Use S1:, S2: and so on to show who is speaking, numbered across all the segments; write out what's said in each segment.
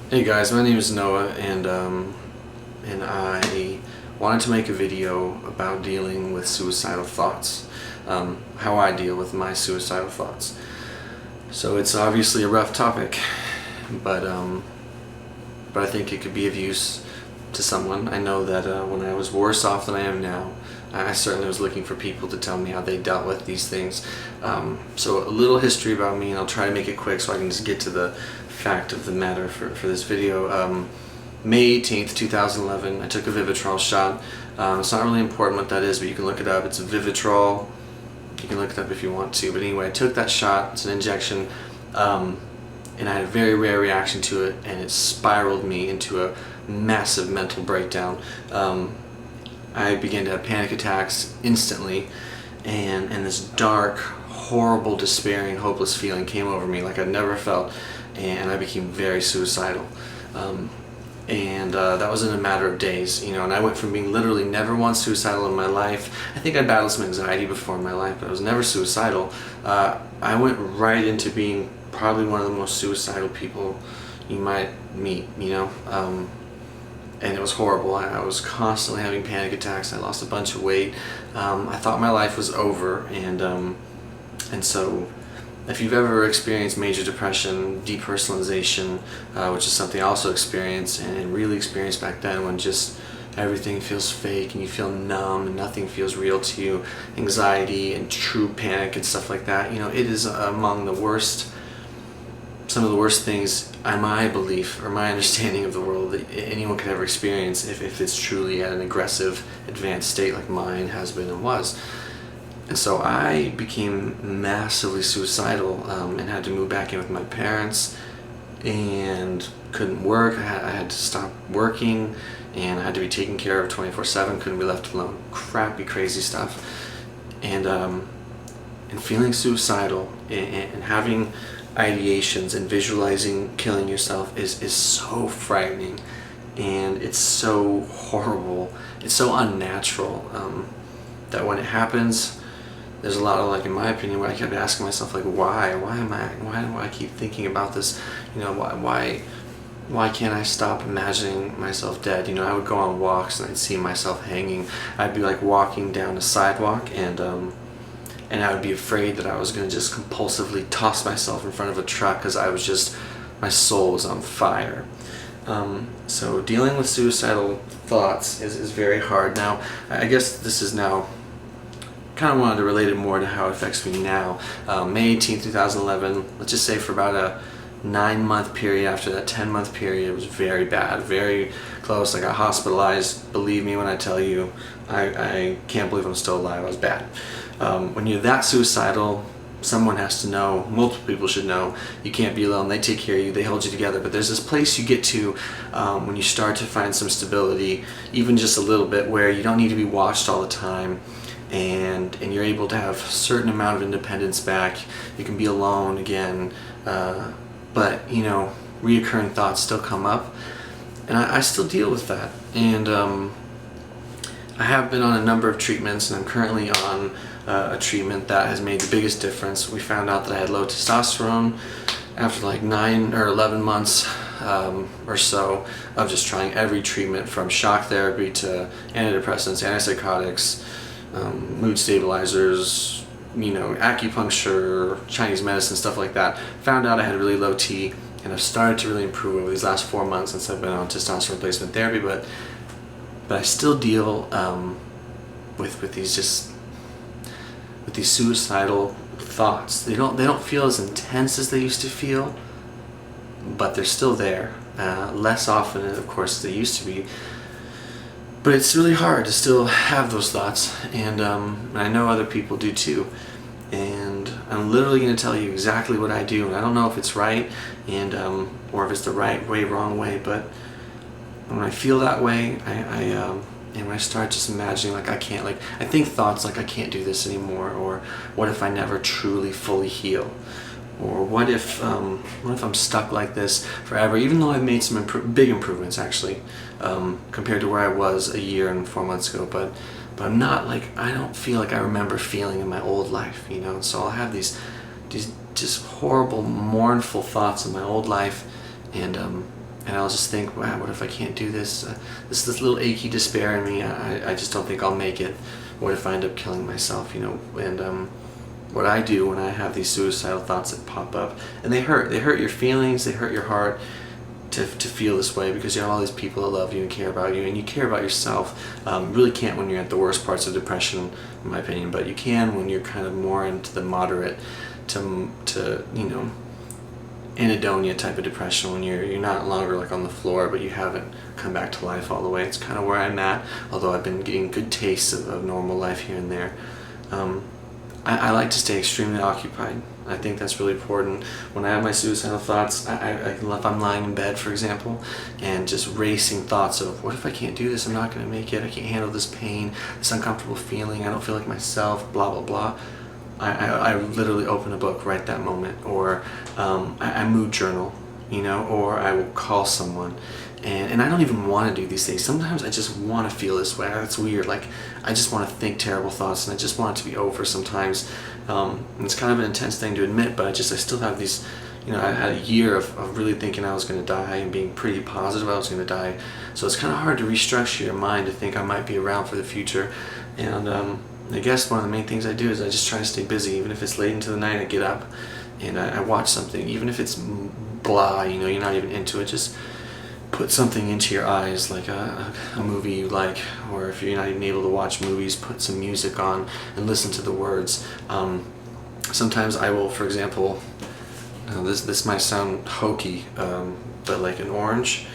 S1: Hey guys, my name is Noah, and I wanted to make a video about dealing with suicidal thoughts, how I deal with my suicidal thoughts. So it's obviously a rough topic, but I think it could be of use to someone. I know that when I was worse off than I am now, I certainly was looking for people to tell me how they dealt with these things. So a little history about me, and I'll try to make it quick so I can just get to the fact of the matter for this video. May 18th, 2011, I took a Vivitrol shot. It's not really important what that is, but you can look it up. It's a Vivitrol. You can look it up if you want to. But anyway, I took that shot. It's an injection. And I had a very rare reaction to it, and it spiraled me into a massive mental breakdown. I began to have panic attacks instantly, and this dark, horrible, despairing, hopeless feeling came over me like I'd never felt, and I became very suicidal. That was in a matter of days, and I went from being literally never once suicidal in my life. I think I battled some anxiety before in my life, but I was never suicidal. I went right into being probably one of the most suicidal people you might meet, and it was horrible. I was constantly having panic attacks. I lost a bunch of weight. I thought my life was over, and so if you've ever experienced major depression, depersonalization, which is something I also experienced and really experienced back then, when just everything feels fake and you feel numb and nothing feels real to you, anxiety and true panic and stuff like that, it is among the worst, some of the worst things, in my belief or my understanding of the world, that anyone could ever experience if it's truly at an aggressive, advanced state like mine has been and was. And so I became massively suicidal, and had to move back in with my parents, and couldn't work. I had to stop working, and I had to be taken care of 24/7, couldn't be left alone. Crappy, crazy stuff. And feeling suicidal and having ideations and visualizing killing yourself is so frightening, and it's so horrible, it's so unnatural, that when it happens, there's a lot of, in my opinion, where I kept asking myself, why do I keep thinking about this? Why can't I stop imagining myself dead? I would go on walks and I'd see myself hanging. I'd be walking down a sidewalk, and I would be afraid that I was going to just compulsively toss myself in front of a truck because my soul was on fire. So dealing with suicidal thoughts is very hard. Now, I guess this is now, kind of wanted to relate it more to how it affects me now. May 18th, 2011, let's just say for about a 9-month period. After that 10-month period, it was very bad, very close. I got hospitalized. Believe me when I tell you, I can't believe I'm still alive. I was bad. When you're that suicidal, someone has to know, multiple people should know, you can't be alone. They take care of you, they hold you together. But there's this place you get to when you start to find some stability, even just a little bit, where you don't need to be watched all the time, and you're able to have a certain amount of independence back. You can be alone again, but reoccurring thoughts still come up, and I still deal with that. And I have been on a number of treatments, and I'm currently on a treatment that has made the biggest difference. We found out that I had low testosterone after 9 or 11 months or so of just trying every treatment, from shock therapy to antidepressants, antipsychotics, mood stabilizers, acupuncture, Chinese medicine, stuff like that. Found out I had really low T, and I've started to really improve over these last 4 months since I've been on testosterone replacement therapy. But I still deal with these suicidal thoughts. They don't feel as intense as they used to feel, but they're still there. Less often, of course, as they used to be. But it's really hard to still have those thoughts, and I know other people do too. And I'm literally going to tell you exactly what I do, and I don't know if it's right, and or if it's the right way, wrong way. But when I feel that way, and when I start just imagining I can't, I think thoughts I can't do this anymore, or what if I never truly fully heal, or what if I'm stuck like this forever, even though I've made some big improvements actually, compared to where I was a year and 4 months ago, but I'm not I don't feel like I remember feeling in my old life, so I'll have these just horrible, mournful thoughts in my old life, and and I'll just think, wow, what if I can't do this? This little achy despair in me, I just don't think I'll make it. What if I end up killing myself, you know? And what I do when I have these suicidal thoughts that pop up, and they hurt your feelings, they hurt your heart to feel this way, because you have all these people that love you and care about you, and you care about yourself. Really can't when you're at the worst parts of depression, in my opinion, but you can when you're kind of more into the moderate to you know, anhedonia type of depression, when you're not longer like on the floor, but you haven't come back to life all the way. It's kind of where I'm at, although I've been getting good tastes of normal life here and there. I like to stay extremely occupied. I think that's really important. When I have my suicidal thoughts, if I'm lying in bed, for example, and just racing thoughts of, what if I can't do this? I'm not going to make it. I can't handle this pain, this uncomfortable feeling. I don't feel like myself, blah, blah, blah. I literally open a book right that moment, or I mood journal, you know, or I will call someone. And I don't even want to do these things. Sometimes I just want to feel this way. It's weird. Like, I just want to think terrible thoughts, and I just want it to be over sometimes. And it's kind of an intense thing to admit, but I still have these, you know, I had a year of really thinking I was going to die and being pretty positive I was going to die. So it's kind of hard to restructure your mind to think I might be around for the future. And I guess one of the main things I do is I just try to stay busy. Even if it's late into the night, I get up and I watch something. Even if it's blah, you know, you're not even into it, just put something into your eyes, like a movie you like, or if you're not even able to watch movies, put some music on and listen to the words. Sometimes I will, for example, this might sound hokey, but like an orange,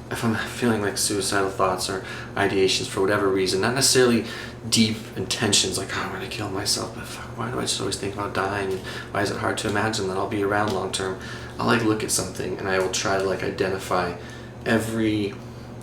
S1: if I'm feeling like suicidal thoughts or ideations for whatever reason, not necessarily deep intentions like, oh, I'm going to kill myself, but fuck, why do I just always think about dying, and why is it hard to imagine that I'll be around long term? I'll like look at something and I will try to like identify every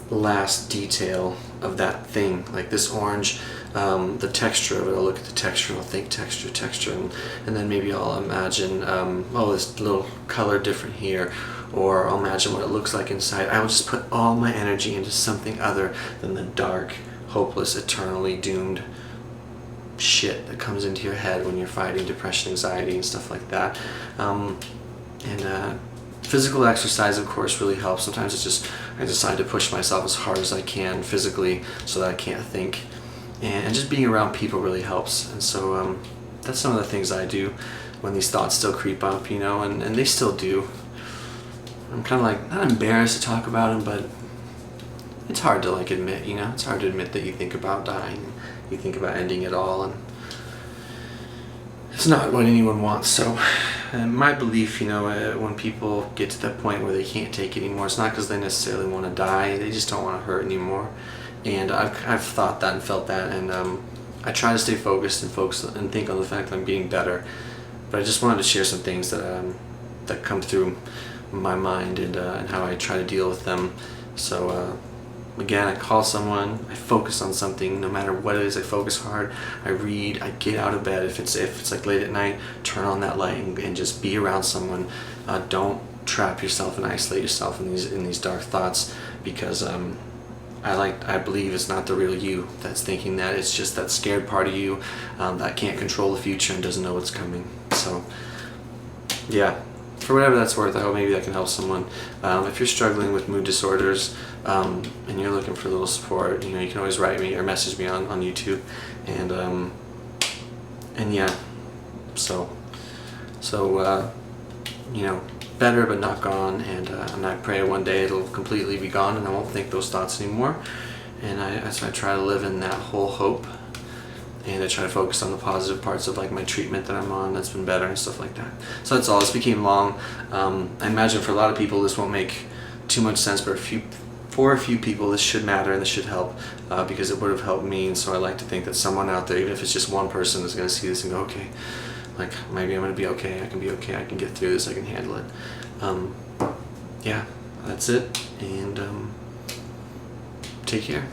S1: last detail of that thing. Like this orange, the texture of it, I'll look at the texture and I'll think texture, and then maybe I'll imagine, oh, this little color different here, or I'll imagine what it looks like inside. I will just put all my energy into something other than the dark, hopeless, eternally doomed shit that comes into your head when you're fighting depression, anxiety, and stuff like that. And physical exercise, of course, really helps. Sometimes it's just I decide to push myself as hard as I can physically so that I can't think. And just being around people really helps. And so that's some of the things I do when these thoughts still creep up, you know, and they still do. I'm kind of like, not embarrassed to talk about them, but it's hard to like admit, you know, it's hard to admit that you think about dying, you think about ending it all, and it's not what anyone wants. So my belief, you know, when people get to that point where they can't take it anymore, it's not because they necessarily want to die, they just don't want to hurt anymore. And I've thought that and felt that, and I try to stay focused and think on the fact that I'm getting better. But I just wanted to share some things that come through my mind, and how I try to deal with them. So again, I call someone, I focus on something, no matter what it is. I focus hard, I read, I get out of bed. If it's like late at night, turn on that light and just be around someone. Don't trap yourself and isolate yourself in these dark thoughts, because I believe it's not the real you that's thinking that. It's just that scared part of you that can't control the future and doesn't know what's coming. So yeah, for whatever that's worth, I hope maybe that can help someone. If you're struggling with mood disorders and you're looking for a little support, you know, you can always write me or message me on YouTube. And yeah, so you know, better but not gone. And I pray one day it'll completely be gone and I won't think those thoughts anymore. And so I try to live in that whole hope. And I try to focus on the positive parts of like my treatment that I'm on that's been better and stuff like that. So that's all. This became long. I imagine for a lot of people this won't make too much sense, but for a few people this should matter and this should help, because it would have helped me. And so I like to think that someone out there, even if it's just one person, is going to see this and go, okay, like maybe I'm going to be okay. I can be okay. I can get through this. I can handle it. Yeah, that's it. And take care.